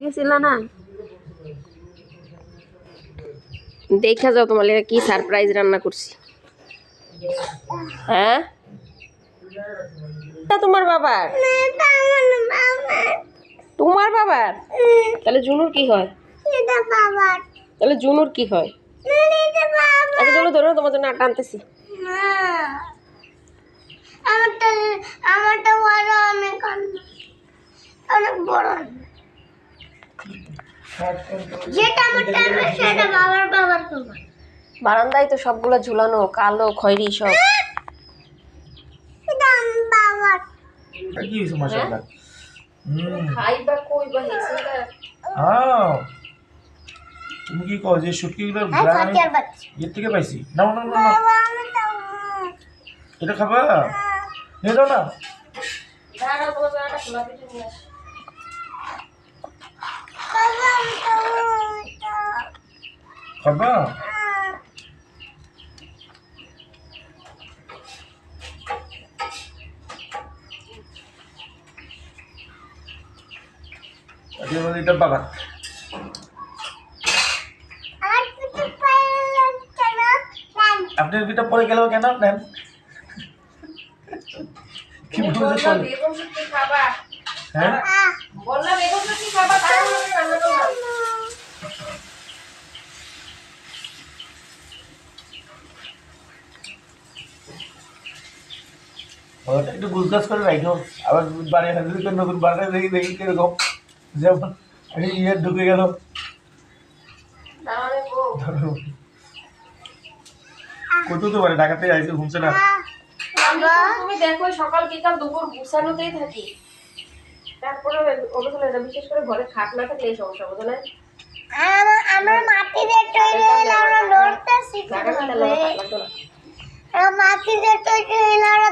গেছিল না দেখা যাও তোমার লেগে কি সারপ্রাইজ রান্না করছি। হ্যাঁ তোমার বাবার তোমার বাবার তাহলে জুনুর কি হয়? তাহলে জুনুর কি হয়? আচ্ছা চলো ধরো তোমার জন্য আটা আনতেছি। বারান্দায় তো সবগুলো ঝুলানো কালো খয়েরি সব। তুমি কি কও যে শুটকিগুলোর ব্রান্ড এর থেকে পাইছি? নাও নাও নাও এটা খাবা? নিয়ে দাও না। খাবা? এটা বাবা আপনার পিঠা পরে গেল কেন নেন? কি বলছো? হ্যাঁ বললাম বেগুন কি খাবা তাহলে রান্না করব। ওটা একটু গুজগাছ করে রাখো, আবার বাড়ি হাজির নতুন বাড়ি দেখি দেখি কিরকম যেমন ইয়ে ঢুকে গেল। কত তো বাড়ি ঢাকাতে আইসে ঘুমছে না। তুমি দেখো সকাল বিকাল দুপুর গুছানোতেই থাকি, তারপরে অবশ্যই এটা বিশেষ করে ঘরে খাট না থাকলে এই সমস্যা বোঝো না। আমরা মাটিতে তৈরি হইলে আমরা লড়তে শিখি। মাটিতে তৈরি হইলে আমরা